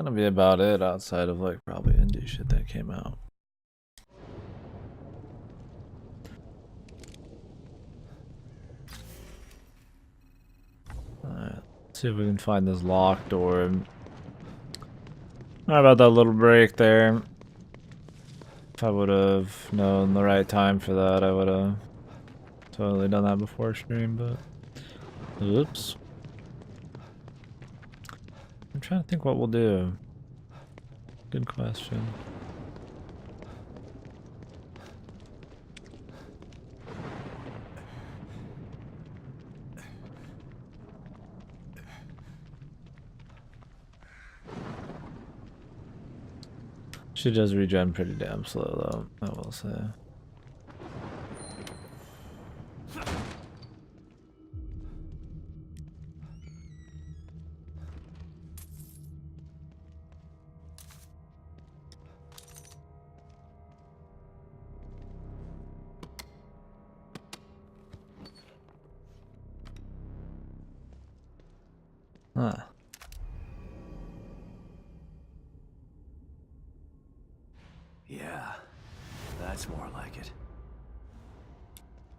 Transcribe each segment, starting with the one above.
gonna be about it outside of like probably indie shit that came out. Alright, see if we can find this locked door. Sorry about that little break there. If I would have known the right time for that, I would have totally done that before stream, but oops. I'm trying to think what we'll do. Good question. She does regen pretty damn slow though, I will say. Huh. Yeah, that's more like it.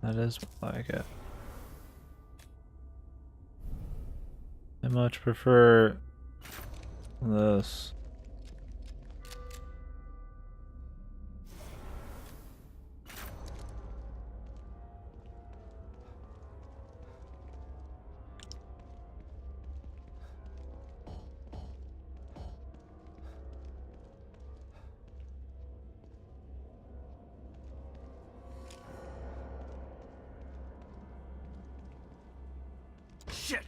That is like it. I much prefer this. Shit!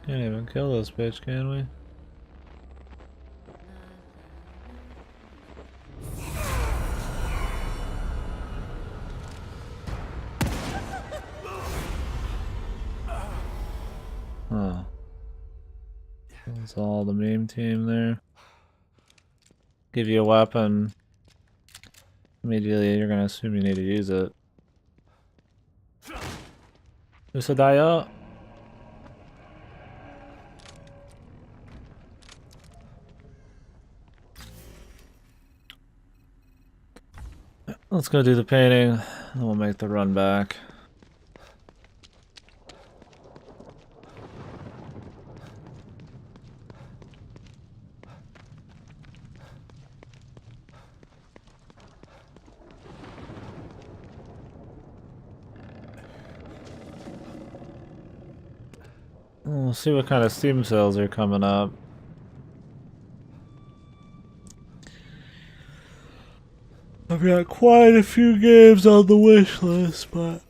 Can't even kill this bitch, can we? Huh. That's all the meme team there. Give you a weapon. Immediately you're gonna assume you need to use it. Usadaya. Let's go do the painting, and we'll make the run back. We'll see what kind of Steam sales are coming up. I've got quite a few games on the wish list, but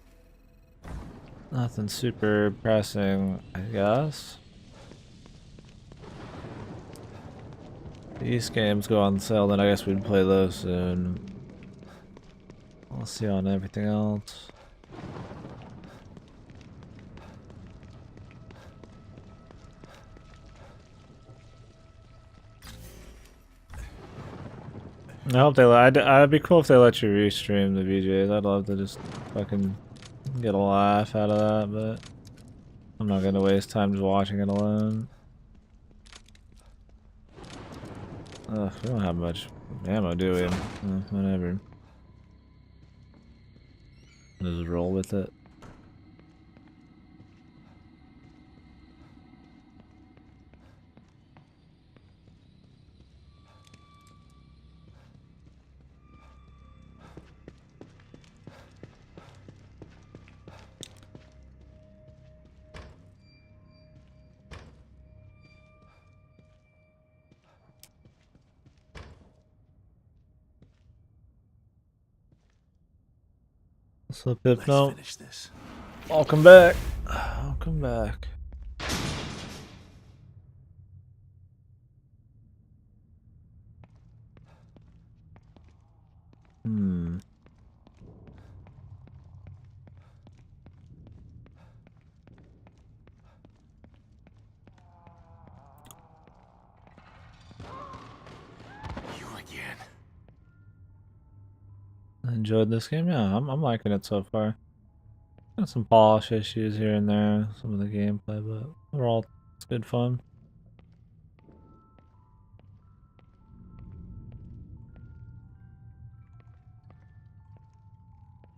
nothing super pressing, I guess. These games go on sale, then I guess we'd play those soon. We'll see on everything else. I hope they I'd be cool if they let you restream the VJs. I'd love to just fucking get a laugh out of that, but I'm not gonna waste time just watching it alone. Ugh, we don't have much ammo, do we? Whatever. Just roll with it. What's up, Let's Hypno? finish this. Welcome back. Welcome back. Hmm. enjoyed this game. Yeah, I'm liking it so far. Got some polish issues here and there, some of the gameplay, but overall, it's good fun.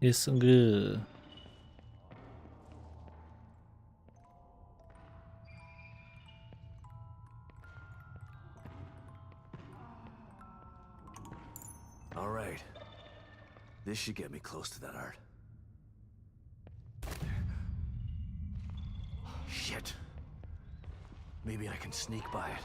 It's good. All right. This should get me close to that art. Shit. Maybe I can sneak by it.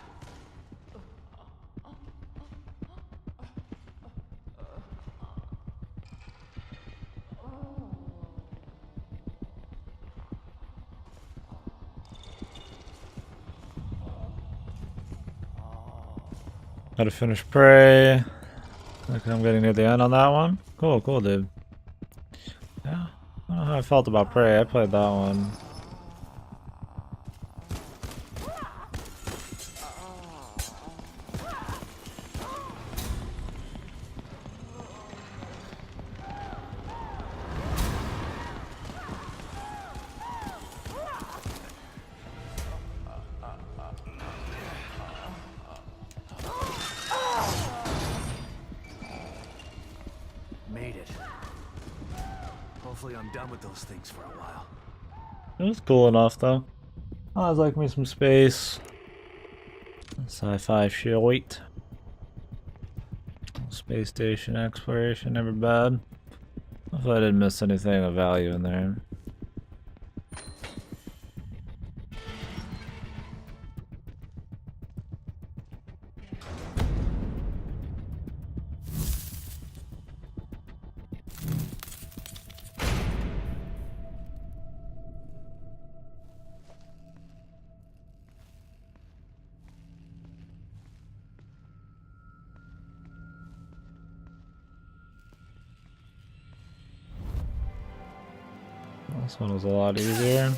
Gotta finish Prey. Look, I'm getting near the end on that one. Cool, dude. Yeah, I don't know how I felt about Prey. I played that one. Made it. Hopefully I'm done with those things for a while. It was cool enough, though. I was like me some space. Sci-fi shit. Space station exploration, never bad. Hopefully I didn't miss anything of value in there. This one was a lot easier.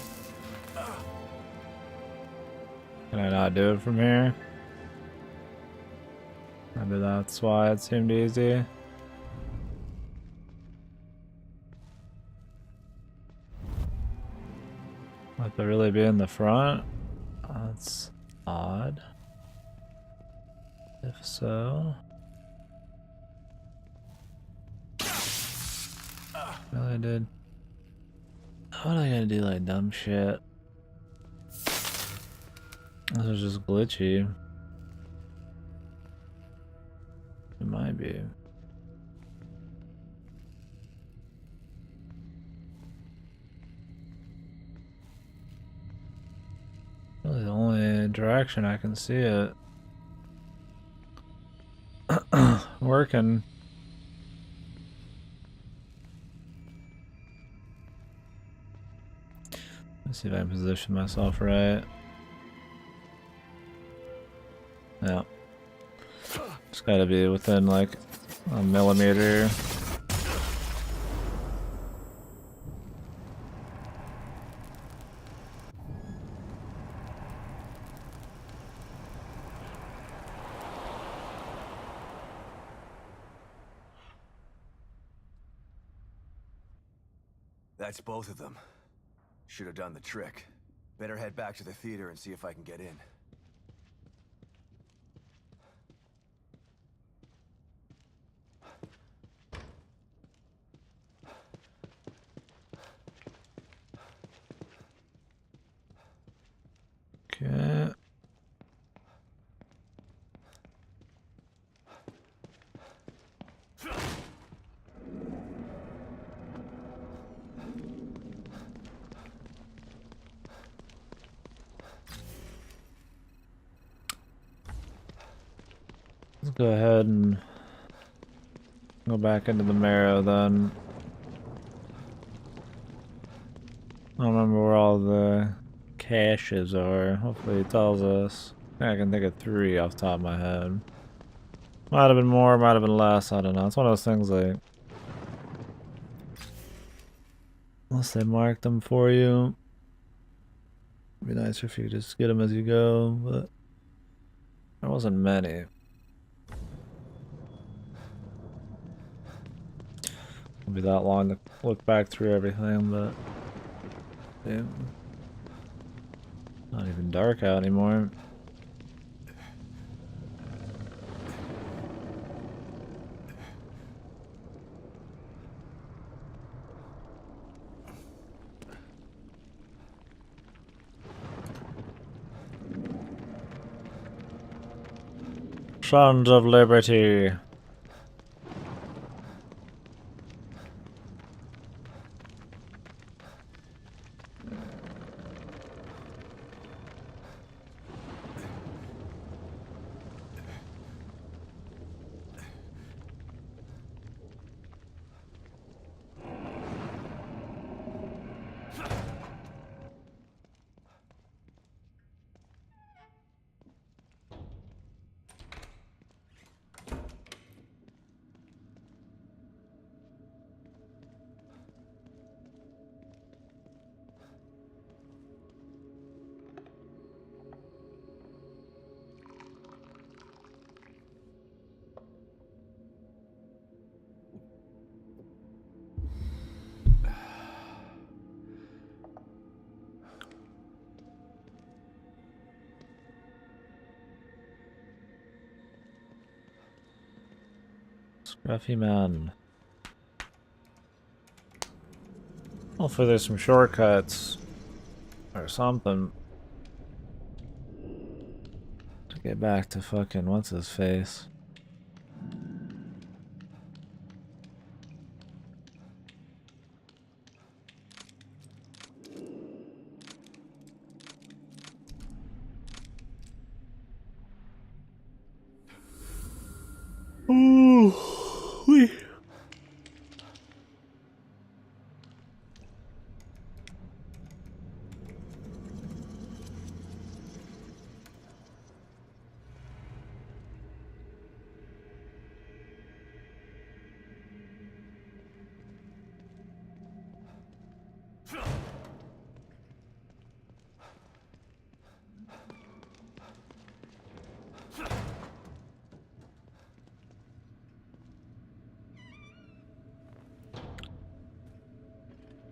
Can I not do it from here? Maybe that's why it seemed easy. Might they really be in the front? That's odd. If so... Really did. What am I gonna do, like dumb shit? This is just glitchy. It might be. Really the only direction I can see it working. Let's see if I can position myself right. Yeah. Just gotta be within like a millimeter. That's both of them. Should have done the trick. Better head back to the theater and see if I can get in. Okay. Let's go ahead and go back into the marrow then. I don't remember where all the caches are. Hopefully it tells us. I can think of 3 off the top of my head. Might have been more, might have been less, I don't know. It's one of those things like... Unless they mark them for you. It'd be nicer if you just get them as you go, but... There wasn't many. Won't be that long to look back through everything, but damn. Not even dark out anymore. Sons of Liberty. Scruffy man. Hopefully there's some shortcuts or something to get back to fucking what's his face. Ooh, wee.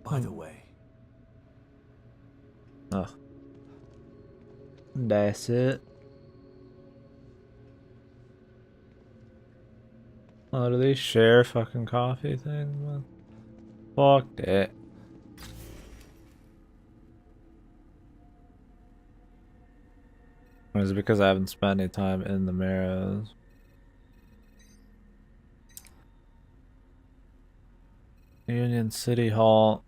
By the way, Oh. That's it. Oh, do they share fucking coffee things, man? Fuck that. Or is it because I haven't spent any time in the Marrows? Union City Hall.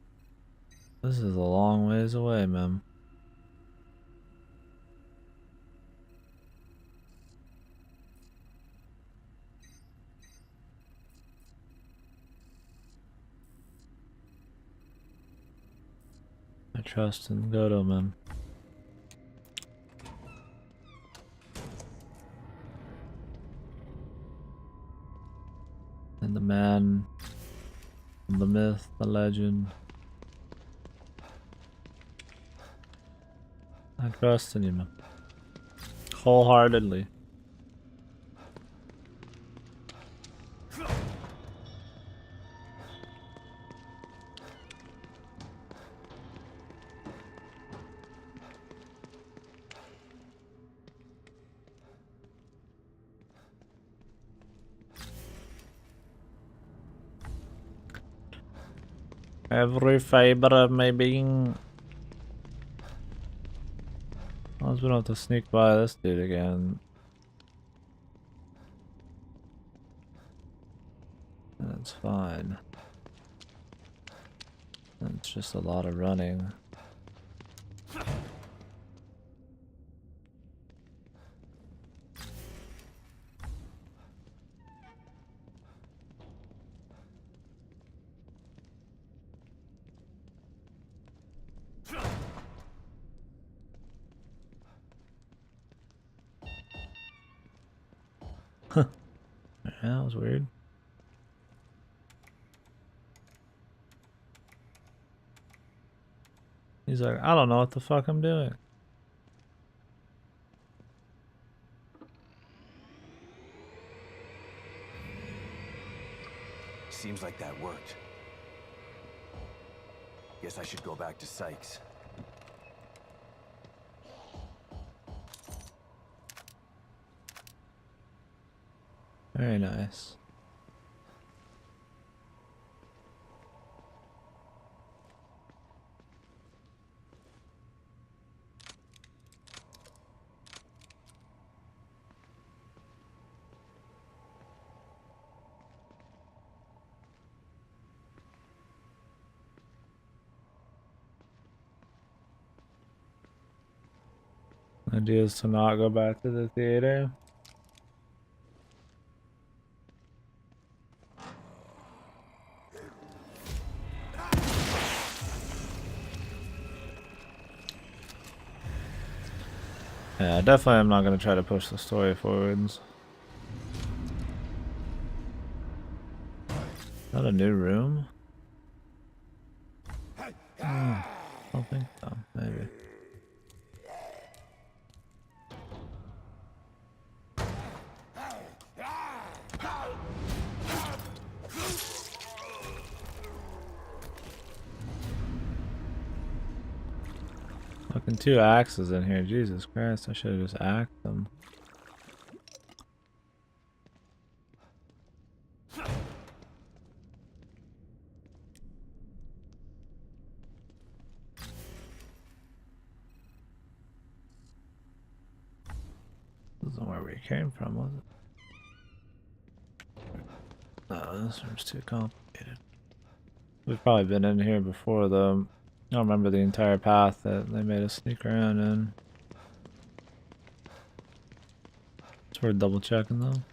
This is a long ways away, man. I trust in Godo, man. And the man, the myth, the legend. I trust in you, man. Wholeheartedly. Every fiber of my being. As long as we don't have to sneak by this dude again. That's fine. It's just a lot of running. Yeah, that was weird. He's like, I don't know what the fuck I'm doing. seems like that worked. Guess I should go back to Sykes. Very nice. Idea is to not go back to the theater. Yeah, definitely I'm not going to try to push the story forwards. Is that a new room? I don't think so. Maybe. Fucking 2 axes in here. Jesus Christ, I should have just axed them. This isn't where we came from, was it? No, this room's too complicated. We've probably been in here before, though. I don't remember the entire path that they made us sneak around in. It's worth double checking, though.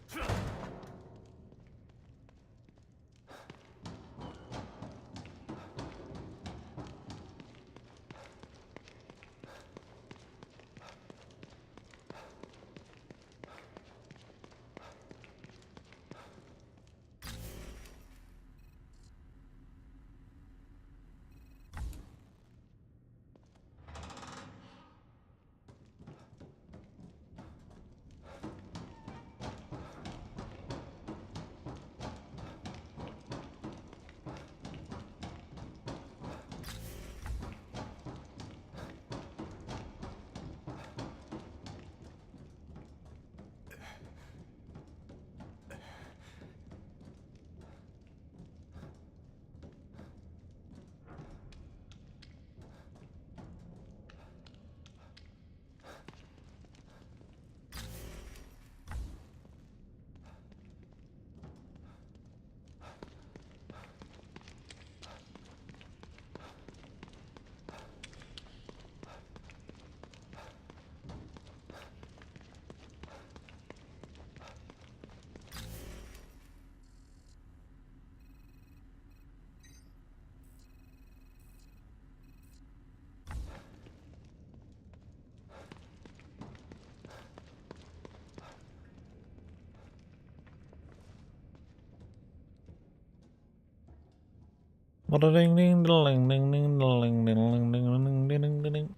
Ding ding ding ding ding ding ding ding ding ding ding ding.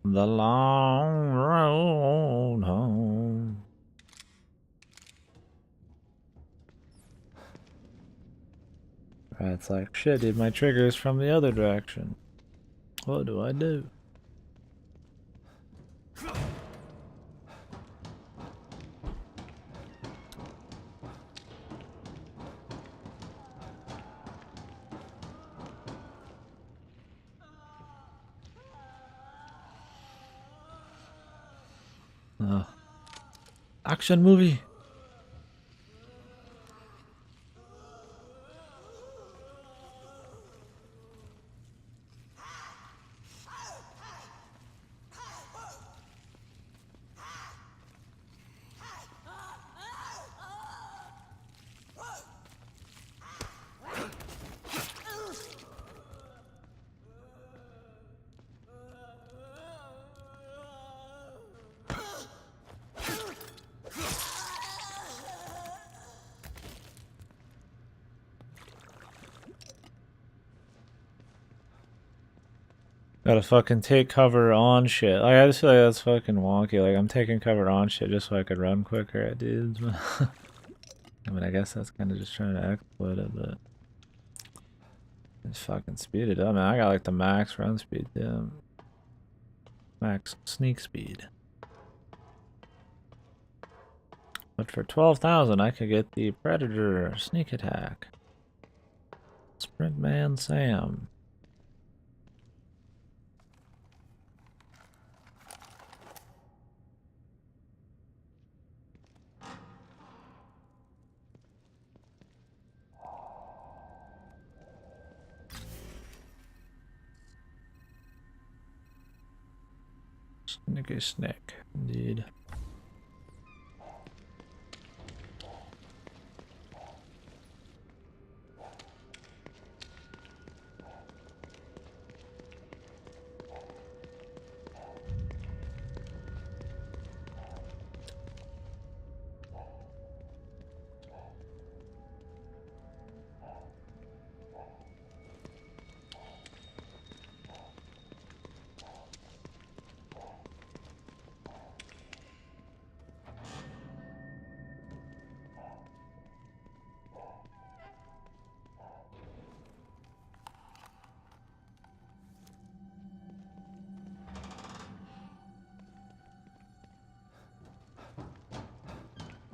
The long road home. It's like shit, dude. My trigger's from the other direction. What do I do? Action movie. Gotta fucking take cover on shit. Like, I just feel like that's fucking wonky. Like, I'm taking cover on shit just so I could run quicker at dudes. I mean, I guess that's kind of just trying to exploit it, but Just fucking speed it up, man. I got like the max run speed, yeah. Max sneak speed. But for 12,000, I could get the Predator sneak attack. Sprint Man Sam. Snicky snick, indeed.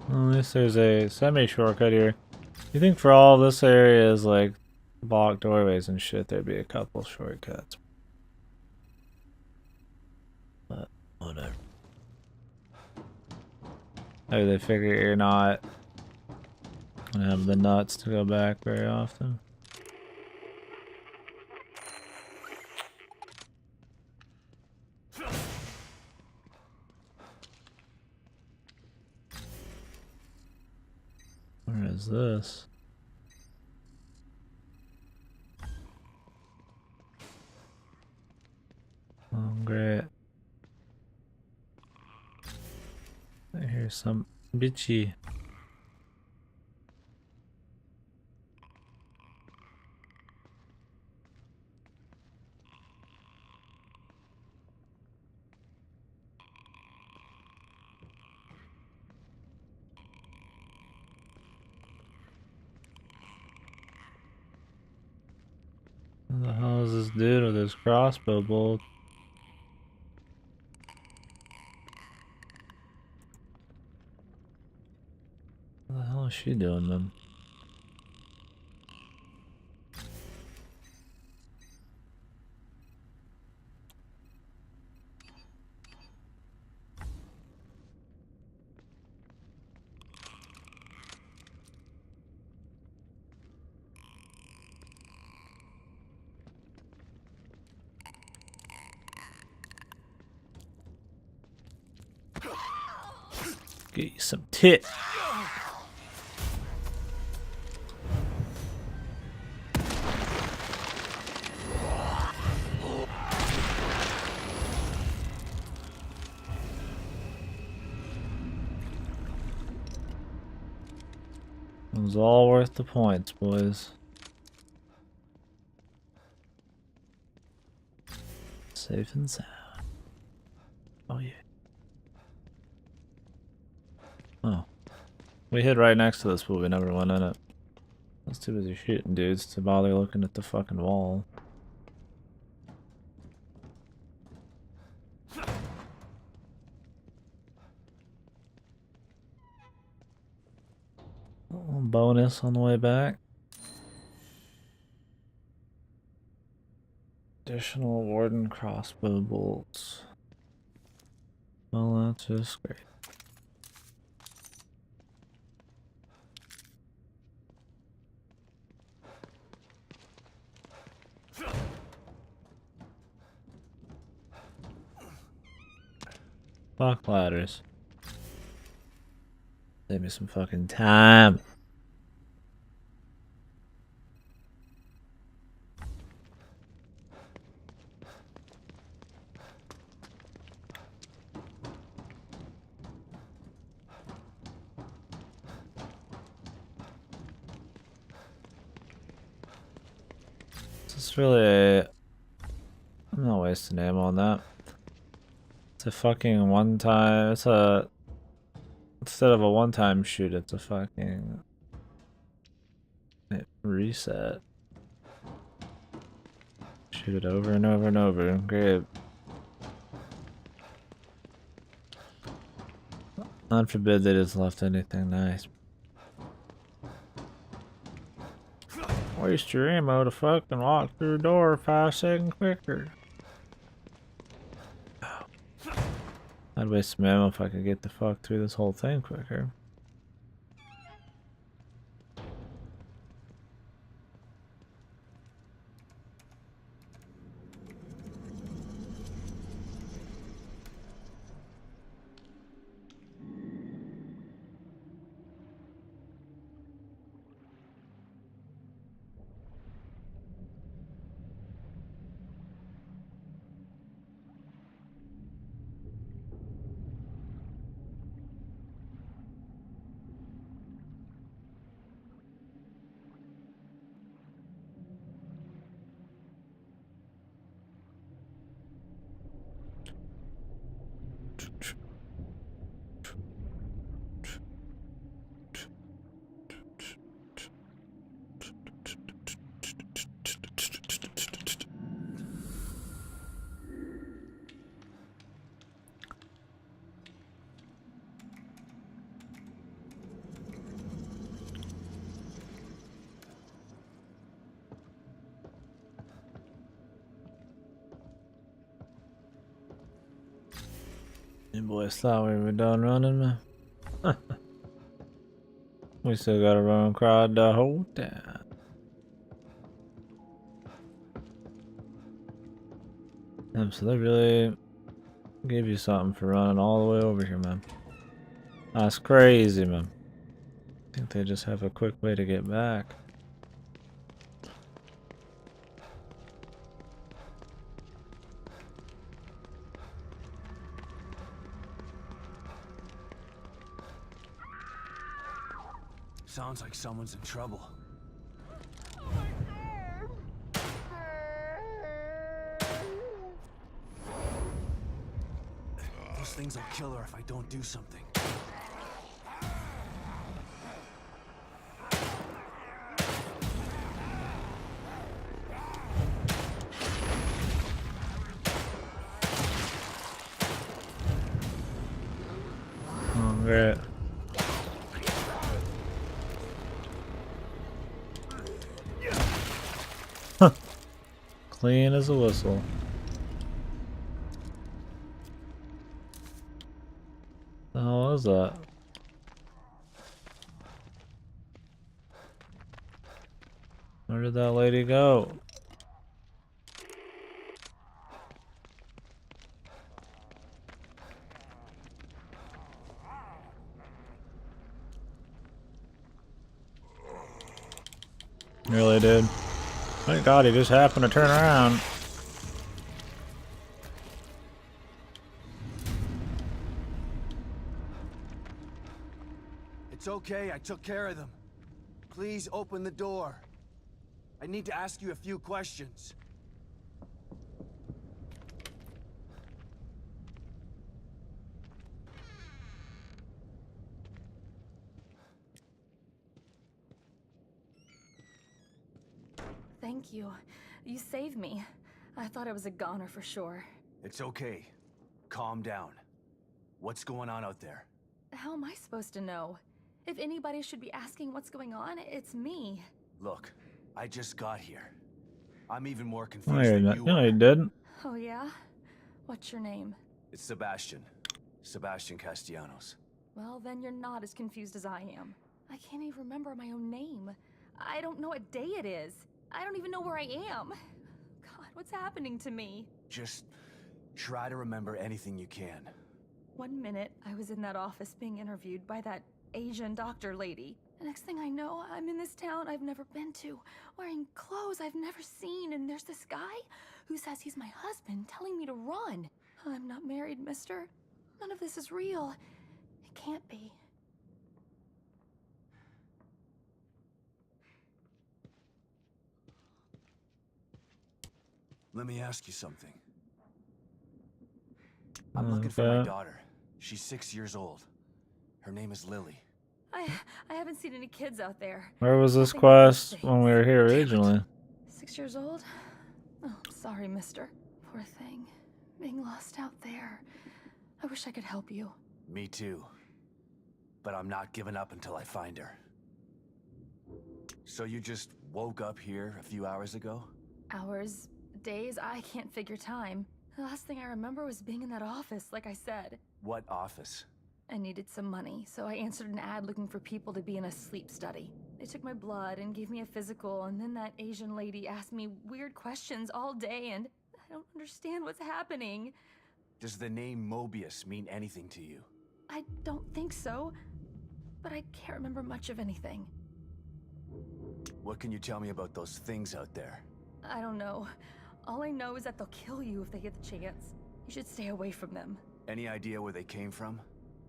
Well, at least there's a semi-shortcut here. You think for all this area is like blocked doorways and shit, there'd be a couple shortcuts. But whatever. Maybe they figure you're not gonna have the nuts to go back very often. Where is this? Oh, great. I hear some bitchy. What the hell is this dude with his crossbow bolt? What the hell is she doing then? Get you some tit. It was all worth the points, boys. Safe and sound. Oh yeah. Oh. We hid right next to this, but we never went in it. I was too busy shooting dudes to bother looking at the fucking wall. A little bonus on the way back. Additional warden crossbow bolts. Well, that's just great. Fuck ladders. Save me some fucking time. It's really a... I'm not wasting ammo on that. It's a fucking one-time... It's a... Instead of a one-time shoot, it's a fucking... reset. Shoot it over and over and over. Great. God forbid they just left anything nice. Waste your ammo to fucking walk through the door 5 seconds quicker. I'd waste some ammo if I could get the fuck through this whole thing quicker. You boys thought we were done running, man. We still gotta run across the whole town. So they really give you something for running all the way over here, man. That's crazy, man. I think they just have a quick way to get back. Sounds like someone's in trouble. Those things will kill her if I don't do something. Oh, great. Clean as a whistle. The hell was that? Where did that lady go? Really, dude. Thank God he just happened to turn around. It's okay, I took care of them. Please open the door. I need to ask you a few questions. Thank you. You saved me. I thought I was a goner for sure. It's okay. Calm down. What's going on out there? How am I supposed to know? If anybody should be asking what's going on, it's me. Look, I just got here. I'm even more No, confused you're than not. you No, are. you didn't. Oh yeah? What's your name? It's Sebastian. Sebastian Castellanos. Well, then you're not as confused as I am. I can't even remember my own name. I don't know what day it is. I don't even know where I am. God, what's happening to me? Just try to remember anything you can. 1 minute, I was in that office being interviewed by that Asian doctor lady. The next thing I know, I'm in this town I've never been to, wearing clothes I've never seen, and there's this guy who says he's my husband telling me to run. I'm not married, mister. None of this is real. It can't be. Let me ask you something. I'm looking for my daughter. She's 6 years old. Her name is Lily. I haven't seen any kids out there. Where was this Nothing but quest these when we were here originally? 6 years old? Oh, I'm sorry, mister. Poor thing. Being lost out there. I wish I could help you. Me too. But I'm not giving up until I find her. So you just woke up here a few hours ago? Hours, days, I can't figure time. The last thing I remember was being in that office, like I said. What office? I needed some money, so I answered an ad looking for people to be in a sleep study. They took my blood and gave me a physical, and then that Asian lady asked me weird questions all day, and I don't understand what's happening. Does the name Mobius mean anything to you? I don't think so, but I can't remember much of anything. What can you tell me about those things out there? I don't know. All I know is that they'll kill you if they get the chance. You should stay away from them. Any idea where they came from?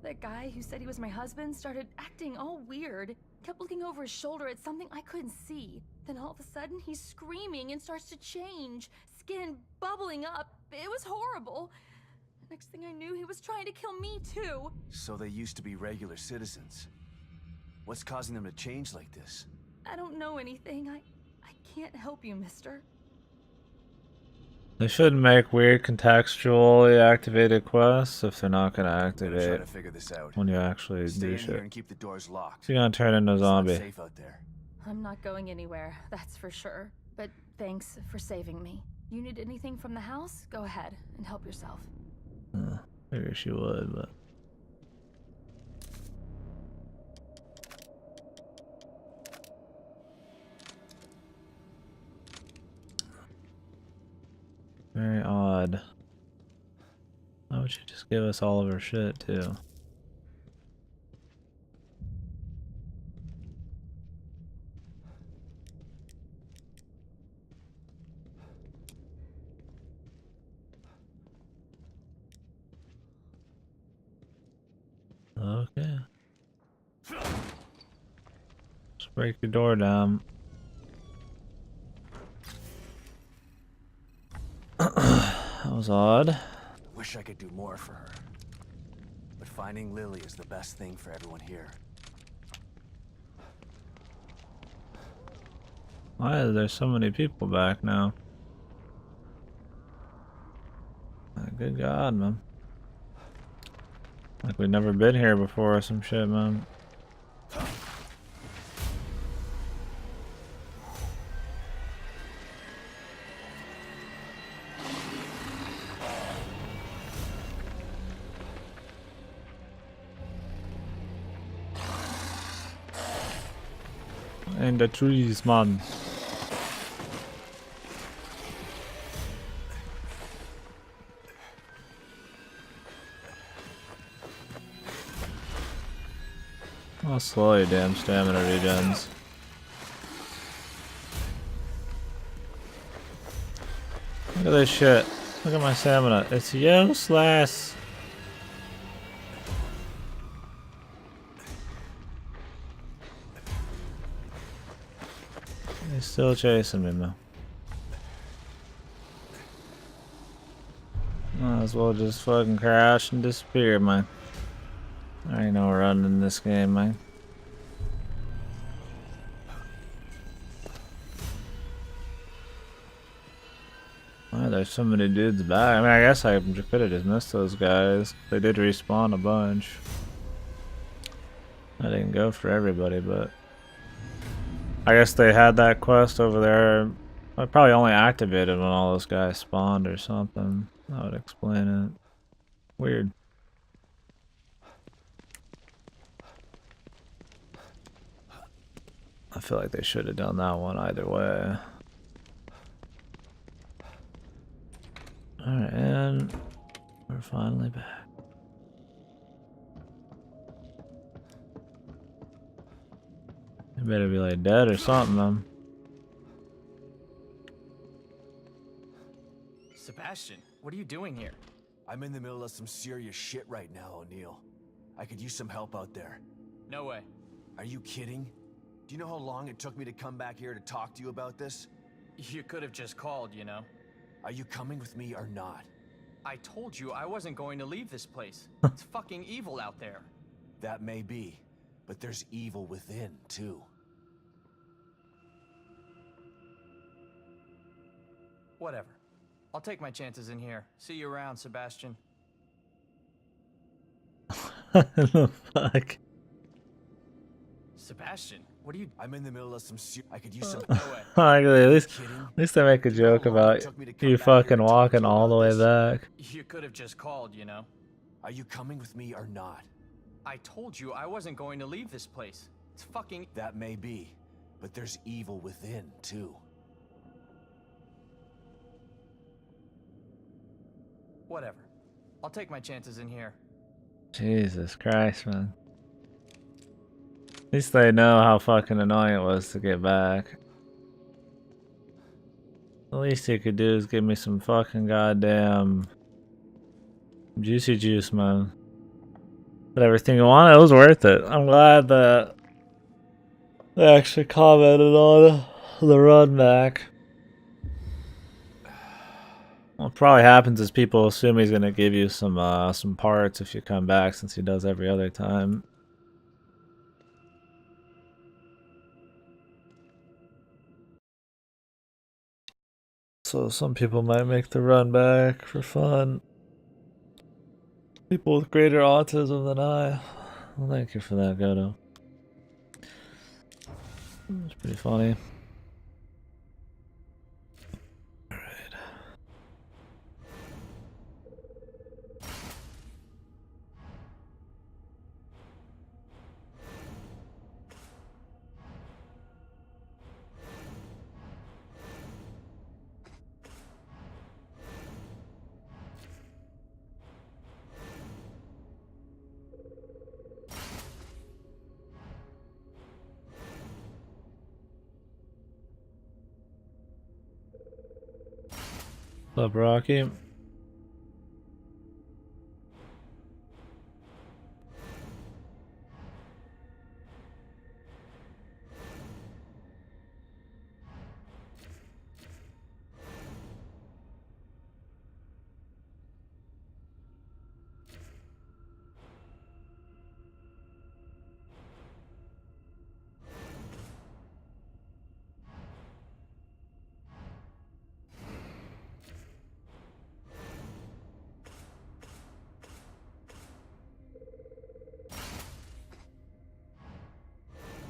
That guy who said he was my husband started acting all weird. Kept looking over his shoulder at something I couldn't see. Then all of a sudden, he's screaming and starts to change. Skin bubbling up. It was horrible. Next thing I knew, he was trying to kill me too. So they used to be regular citizens. What's causing them to change like this? I don't know anything. I can't help you, mister. They shouldn't make weird contextually activated quests if they're not gonna I'm gonna try activate to figure this out. when you actually Stay do in here shit. and keep the doors locked. So you're gonna turn into a It's not zombie. safe out there. I'm not going anywhere, that's for sure. But thanks for saving me. You need anything from the house? Go ahead and help yourself. Figure she would, but very odd. Why would you just give us all of her shit too? Okay. Just break your door down. That was odd. Wish I could do more for her. But finding Lily is the best thing for everyone here. Why are there so many people back now? Good God, man. Like we've never been here before or some shit, man. In the trees, man. I'll slow your damn stamina regens. Look at this shit. Look at my stamina. It's useless. He's still chasing me, man. Might as well just fucking crash and disappear, man. I ain't no running in this game, man. Why there's so many dudes back? I mean, I guess I could have just missed those guys. They did respawn a bunch. I didn't go for everybody, but I guess they had that quest over there. I probably only activated when all those guys spawned or something. That would explain it. Weird. I feel like they should have done that one either way. Alright, and we're finally back. You better be like dead or something, man. Sebastian, what are you doing here? I'm in the middle of some serious shit right now, O'Neill. I could use some help out there. No way. Are you kidding? Do you know how long it took me to come back here to talk to you about this? You could have just called, you know? Are you coming with me or not? I told you I wasn't going to leave this place. It's fucking evil out there. That may be, but there's evil within, too. Whatever. I'll take my chances in here. See you around, Sebastian. What the fuck? Sebastian, what are you... I'm in the middle of some I could use some. No way. Actually, Kidding? at least they make a Do you know joke how long about it took me to come you back here fucking and talk to walking you all the about way this? back. You could have just called, you know? Are you coming with me or not? I told you I wasn't going to leave this place. It's fucking... That may be, but there's evil within, too. Whatever. I'll take my chances in here. Jesus Christ, man. At least they know how fucking annoying it was to get back. The least you could do is give me some fucking goddamn juicy juice, man. But everything you want, it was worth it. I'm glad that they actually commented on the run back. What probably happens is people assume he's gonna give you some parts if you come back, since he does every other time. So some people might make the run back for fun. People with greater autism than I. Well, thank you for that, Goto. It's pretty funny. Alright. What's up, Rocky?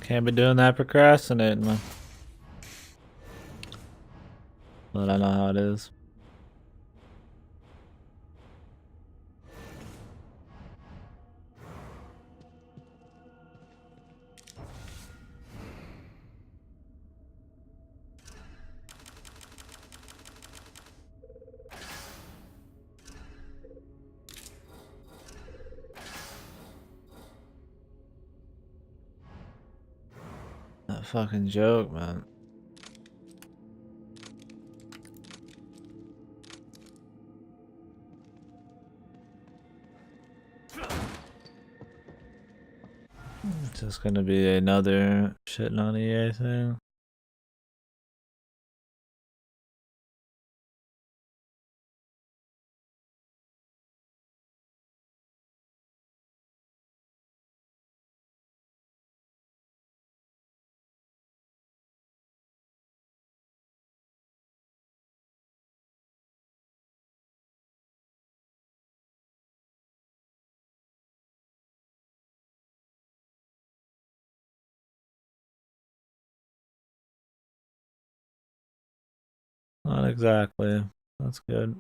Can't be doing that procrastinating, man. But I know how it is. That fucking joke, man. It's just gonna be another shitting on EA thing. Not exactly. That's good.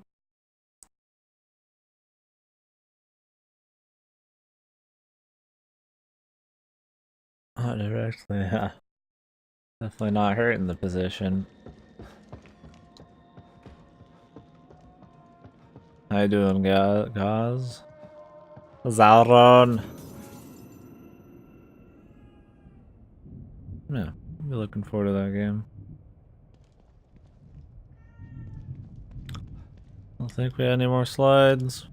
Not directly, yeah. Definitely not hurting the position. How you doing, guys? Zalron. Yeah, I'll be looking forward to that game. I don't think we have any more slides.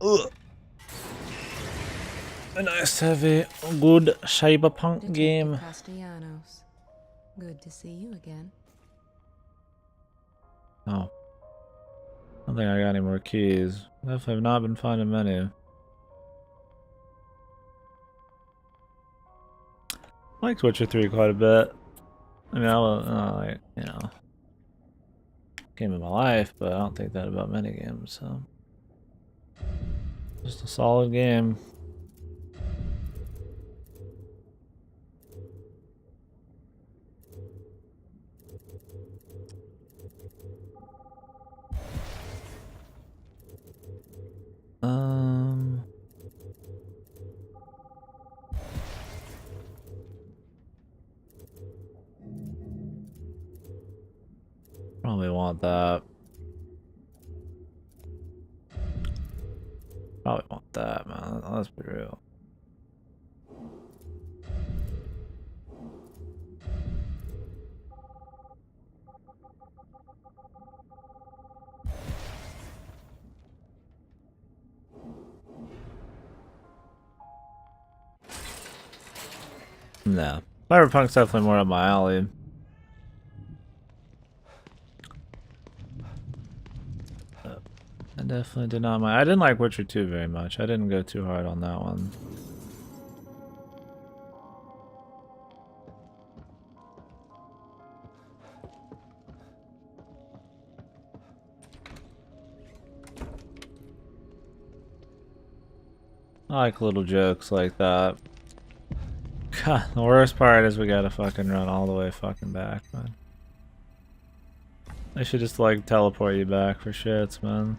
Ugh. A nice heavy, good cyberpunk game. Detective Castellanos. Good to see you again. Oh. I don't think I got any more keys. Definitely have not been finding many. I like Witcher 3 quite a bit. I mean, I was, like, you know, game of my life, but I don't think that about many games, so. Just a solid game. Probably want that. Probably want that, man. Let's be real. No. Cyberpunk's definitely more up my alley. I definitely did not mind. I didn't like Witcher 2 very much. I didn't go too hard on that one. I like little jokes like that. God, the worst part is we gotta fucking run all the way fucking back, man. They should just like teleport you back for shits, man.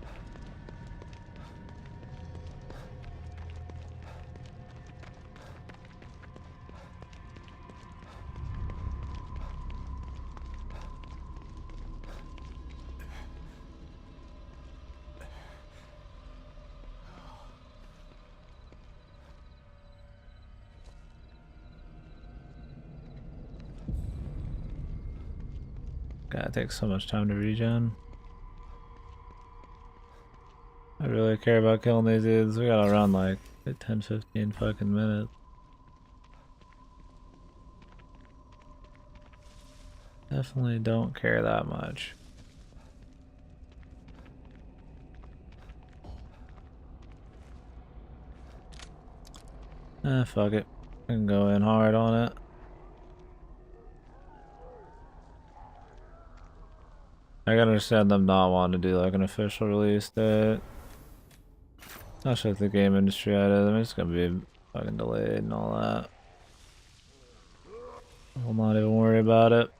God, it takes so much time to regen. I really care about killing these dudes. We gotta run like 10-15 fucking minutes. Definitely don't care that much. Fuck it. I can go in hard on it. I can understand them not wanting to do like an official release date. Especially with the game industry I mean, it's gonna be fucking delayed and all that. I'll not even worry about it.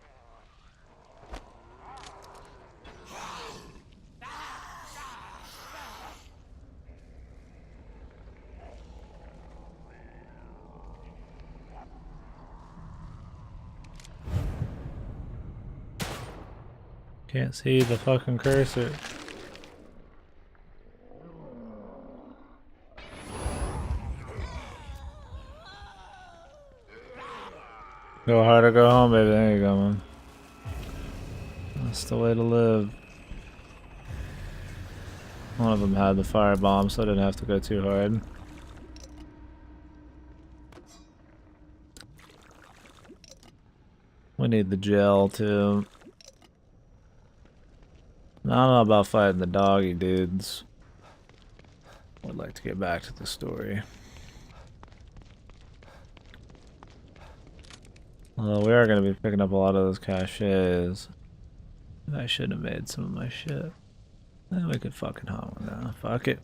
Can't see the fucking cursor. Go hard or go home, baby. There you go, man. That's the way to live. One of them had the firebomb, so I didn't have to go too hard. We need the gel, too. I don't know about fighting the doggy dudes. Would like to get back to the story. Although we are going to be picking up a lot of those caches. I should have made some of my shit. We could fucking hunt one now. Fuck it.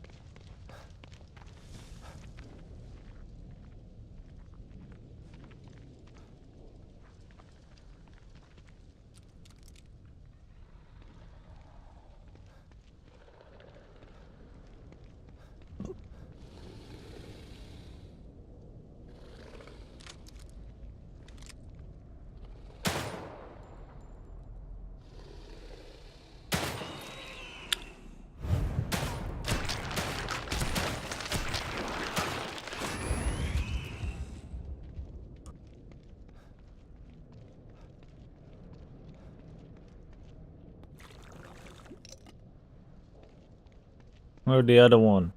Where'd the other one?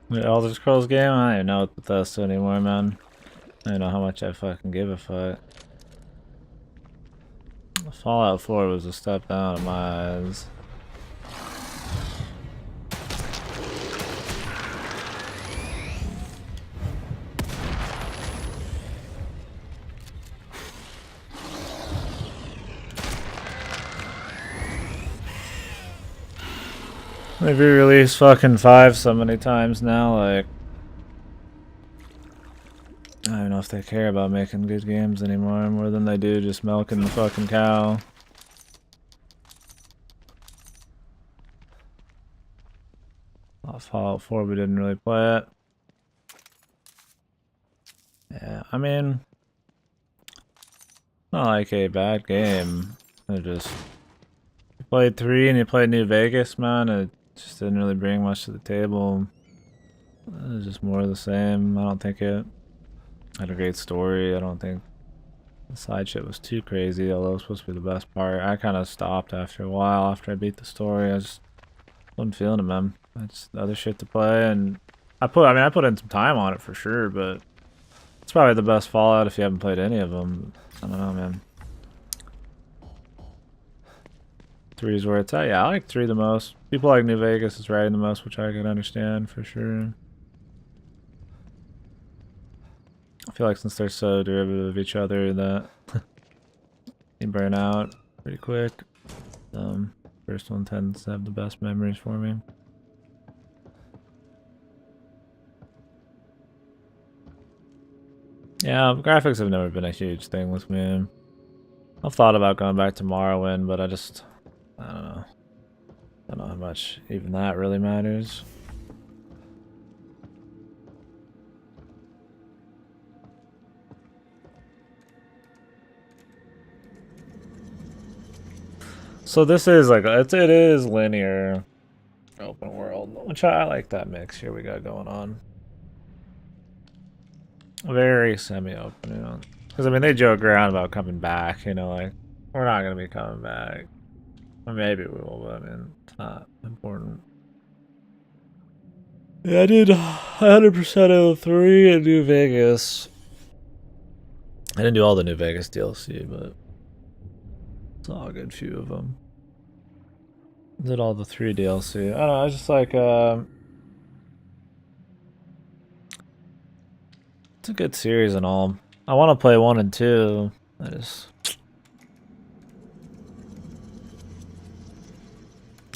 The Elder Scrolls game? I don't even know what Bethesda anymore, man. I don't know how much I fucking give a fuck. Fallout 4 was a step down in my eyes. They've re-released fucking 5 so many times now, like... I don't know if they care about making good games anymore, more than they do just milking the fucking cow. Fallout 4, we didn't really play it. Yeah, I mean... Not like a bad game. It just... You played 3 and you played New Vegas, man, it just didn't really bring much to the table. It was just more of the same. I don't think it had a great story. I don't think the side shit was too crazy, although it was supposed to be the best part. I kind of stopped after a while after I beat the story. I just wasn't feeling it, man. That's other shit to play, and I put in some time on it for sure, but it's probably the best Fallout if you haven't played any of them. I don't know, man. 3 is where it's at. Yeah, I like 3 the most. People like New Vegas is riding the most, which I can understand for sure. I feel like since they're so derivative of each other that they burn out pretty quick. First one tends to have the best memories for me. Yeah, graphics have never been a huge thing with me. I've thought about going back to Morrowind, but I don't know. I don't know how much even that really matters. So this is like, it is linear open world, which I like that mix here we got going on. Very semi-open, you know. Because, I mean, they joke around about coming back, you know, like, we're not going to be coming back. Or maybe we will, but, I mean, it's not important. Yeah, I did 100% of the 3 in New Vegas. I didn't do all the New Vegas DLC, but it's all a good few of them. Did all the 3 DLC. I don't know, I was just like, it's a good series and all. I want to play 1 and 2. I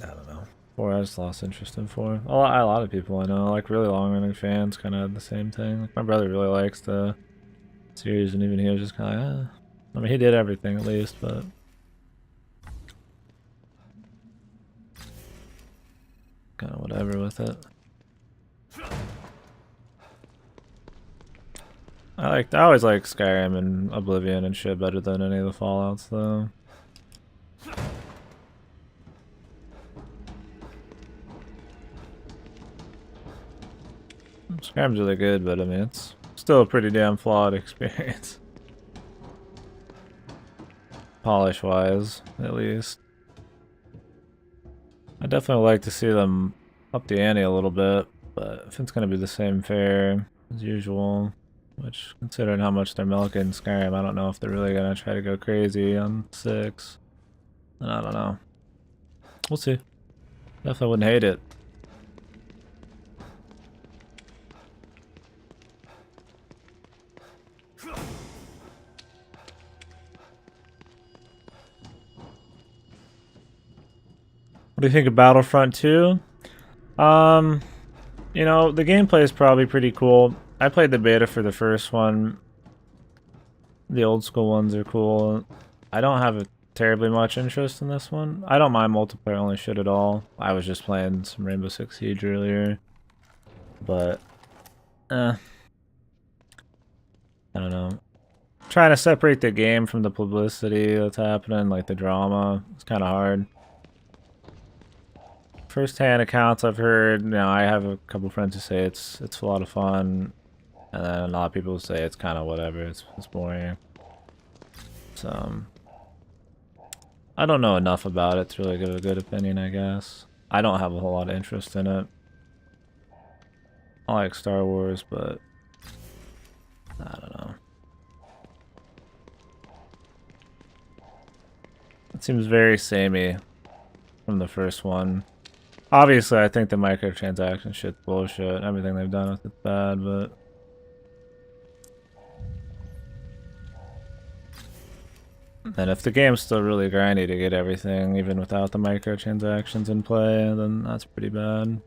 don't know. 4, I just lost interest in 4. A lot of people I know, like really long-running fans, kind of had the same thing. Like my brother really likes the series, and even he was just kind of like, I mean, he did everything at least, but kind of whatever with it. I always like Skyrim and Oblivion and shit better than any of the Fallouts though. Skyrim's really good, but I mean it's still a pretty damn flawed experience. Polish wise, at least. I definitely like to see them up the ante a little bit, but if it's gonna be the same fare as usual, which, considering how much they're milking Skyrim, I don't know if they're really gonna try to go crazy on 6. And I don't know. We'll see. Definitely wouldn't hate it. What do you think of Battlefront 2? You know, the gameplay is probably pretty cool. I played the beta for the first one. The old school ones are cool. I don't have a terribly much interest in this one. I don't mind multiplayer only shit at all. I was just playing some Rainbow Six Siege earlier. But, I don't know. Trying to separate the game from the publicity that's happening, like the drama. It's kind of hard. First-hand accounts I've heard, you know, I have a couple friends who say it's a lot of fun, and then a lot of people say it's kind of whatever, it's boring. So, I don't know enough about it to really give a good opinion, I guess. I don't have a whole lot of interest in it. I like Star Wars, but I don't know. It seems very samey from the first one. Obviously, I think the microtransaction shit's bullshit. Everything they've done with it's bad, but and if the game's still really grindy to get everything, even without the microtransactions in play, then that's pretty bad.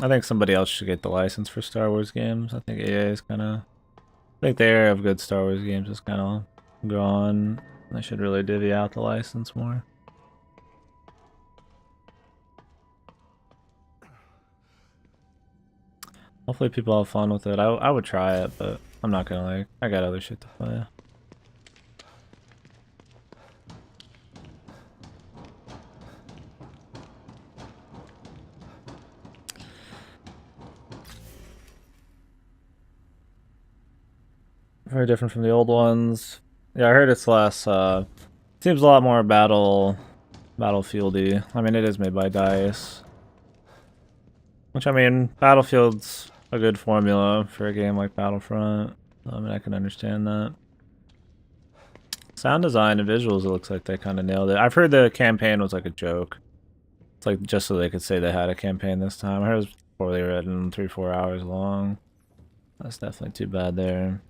I think somebody else should get the license for Star Wars games. I think EA is kind of... I think the era of good Star Wars games is kind of gone. They should really divvy out the license more. Hopefully people have fun with it. I would try it, but I'm not gonna like... I got other shit to play. Very different from the old ones. Yeah, I heard it's less, seems a lot more battlefieldy. I mean, it is made by DICE. Which, I mean, Battlefield's a good formula for a game like Battlefront. I mean, I can understand that. Sound design and visuals, it looks like they kind of nailed it. I've heard the campaign was like a joke. It's like just so they could say they had a campaign this time. I heard it was poorly written, 3-4 hours long. That's definitely too bad there.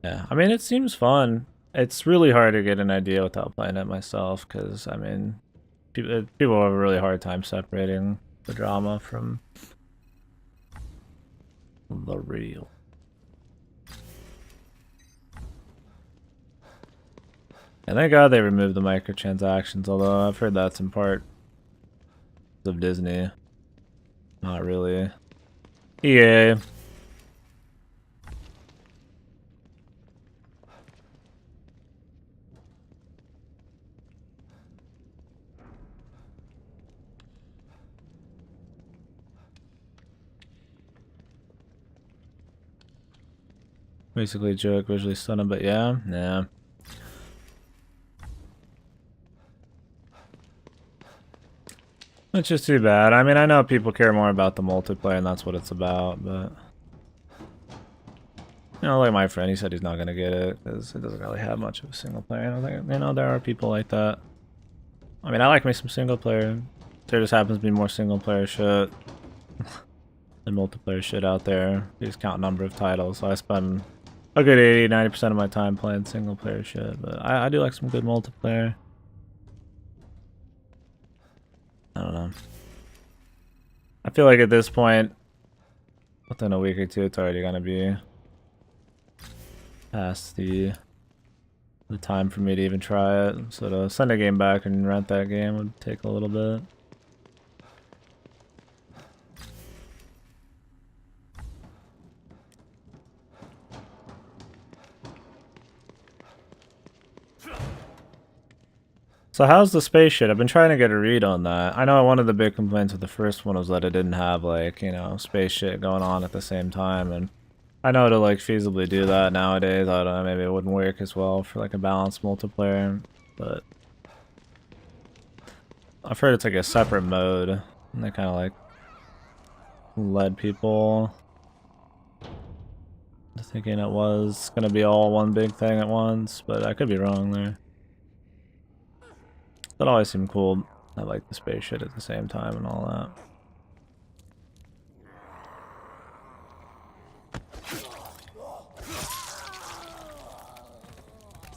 Yeah, I mean, it seems fun. It's really hard to get an idea without playing it myself, because, I mean, people have a really hard time separating the drama from the real. And thank God they removed the microtransactions, although I've heard that's in part of Disney. Not really. EA. Basically joke, visually stunning, but yeah. It's just too bad. I mean, I know people care more about the multiplayer and that's what it's about, but... You know, like my friend, he said he's not gonna get it because it doesn't really have much of a single player. And I think, you know, there are people like that. I mean, I like me some single player. There just happens to be more single player shit than multiplayer shit out there. You just count number of titles, so I spend a good 80-90% of my time playing single player shit, but I do like some good multiplayer. I don't know. I feel like at this point, within a week or two, it's already gonna be past the time for me to even try it. So to send a game back and rent that game would take a little bit. So how's the space shit? I've been trying to get a read on that. I know one of the big complaints with the first one was that it didn't have, like, you know, space shit going on at the same time, and I know to, like, feasibly do that nowadays, I don't know, maybe it wouldn't work as well for, like, a balanced multiplayer, but I've heard it's, like, a separate mode, and they kind of, like, led people to thinking it was gonna be all one big thing at once, but I could be wrong there. That always seemed cool. I like the space shit at the same time and all that.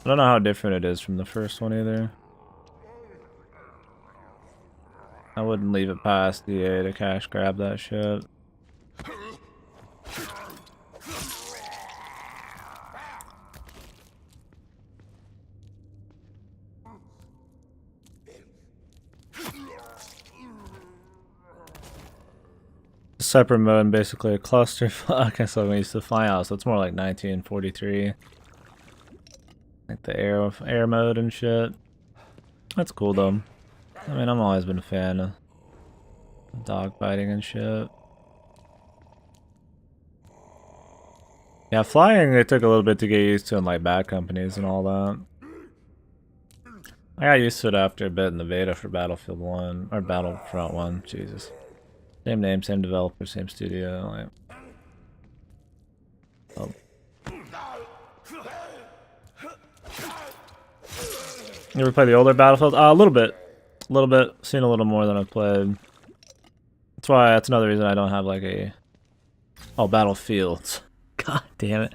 I don't know how different it is from the first one either. I wouldn't leave it past EA to cash grab that shit. Separate mode and basically a clusterfuck. That's what we used to find out, so it's more like 1943. Like the air mode and shit. That's cool though. I mean, I've always been a fan of dogfighting and shit. Yeah, flying it took a little bit to get used to in like Bad Companies and all that. I got used to it after a bit in the beta for Battlefield 1 or Battlefront 1. Jesus. Same name, same developer, same studio. Like, oh. You ever play the older Battlefield? A little bit. A little bit. Seen a little more than I've played. That's another reason I don't have like a... Oh, Battlefields. God damn it.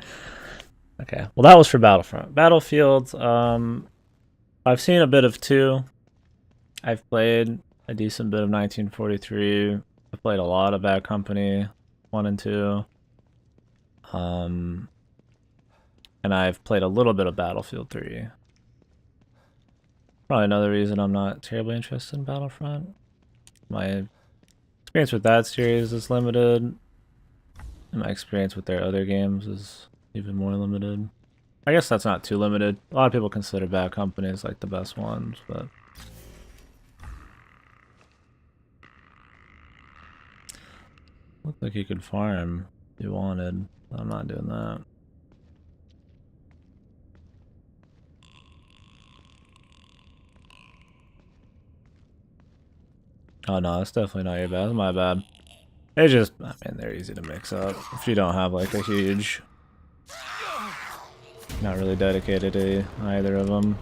Okay. Well, that was for Battlefront. Battlefields, I've seen a bit of 2. I've played a decent bit of 1943. I've played a lot of Bad Company 1 and 2. And I've played a little bit of Battlefield 3. Probably another reason I'm not terribly interested in Battlefront. My experience with that series is limited, and my experience with their other games is even more limited. I guess that's not too limited. A lot of people consider Bad Company as like the best ones, but looked like you could farm if you wanted. I'm not doing that. Oh no, that's definitely not your bad. That's my bad. They just, I mean, they're easy to mix up if you don't have like a huge, not really dedicated to either of them.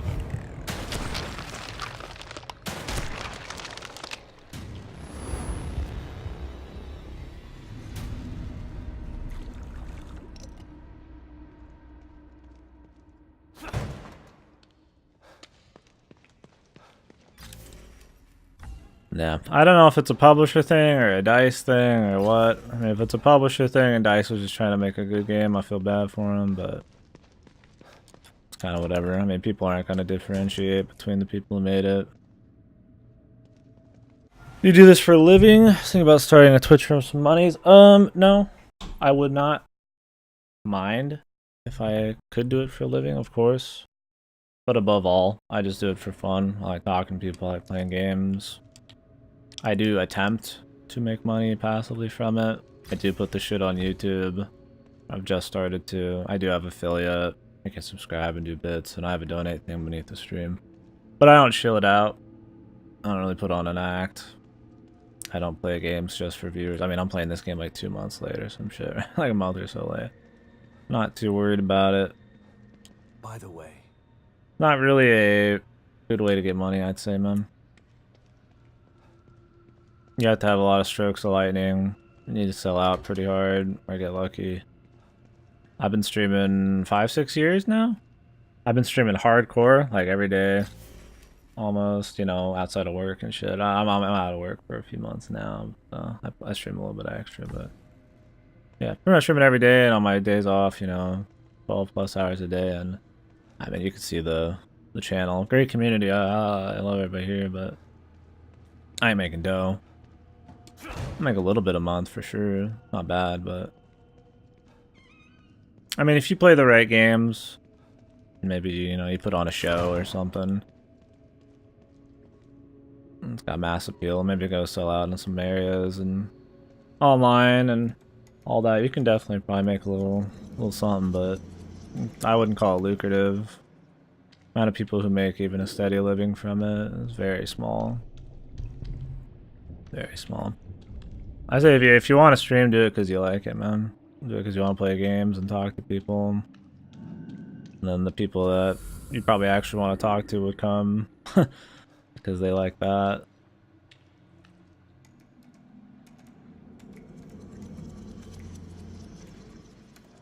Yeah, I don't know if it's a publisher thing or a DICE thing or what. I mean, if it's a publisher thing and DICE was just trying to make a good game, I feel bad for them, but it's kind of whatever. I mean, people aren't going to differentiate between the people who made it. You do this for a living? Think about starting a Twitch for some monies? No. I would not mind if I could do it for a living, of course. But above all, I just do it for fun. I like talking to people, I like playing games. I do attempt to make money passively from it. I do put the shit on YouTube. I've just started to. I do have affiliate. You can subscribe and do bits, and I have a donate thing beneath the stream. But I don't chill it out. I don't really put on an act. I don't play games just for viewers. I mean, I'm playing this game like 2 months later, some shit. Like a month or so late. Not too worried about it. By the way, Not really a good way to get money, I'd say, man. You have to have a lot of strokes of lightning. You need to sell out pretty hard or get lucky. I've been streaming 5-6 years now. I've been streaming hardcore like every day, almost. You know, outside of work and shit. I'm out of work for a few months now. I stream a little bit extra, but yeah, pretty much streaming every day and on my days off. You know, 12+ hours a day, and I mean, you can see the channel. Great community. I love everybody here, but I ain't making dough. I make a little bit a month for sure. Not bad, but I mean, if you play the right games, maybe, you know, you put on a show or something. It's got mass appeal. Maybe go sell out in some areas and online and all that. You can definitely probably make a little something, but I wouldn't call it lucrative. The amount of people who make even a steady living from it is very small. Very small. I say if you want to stream, do it because you like it, man. Do it because you want to play games and talk to people. And then the people that you probably actually want to talk to would come because they like that.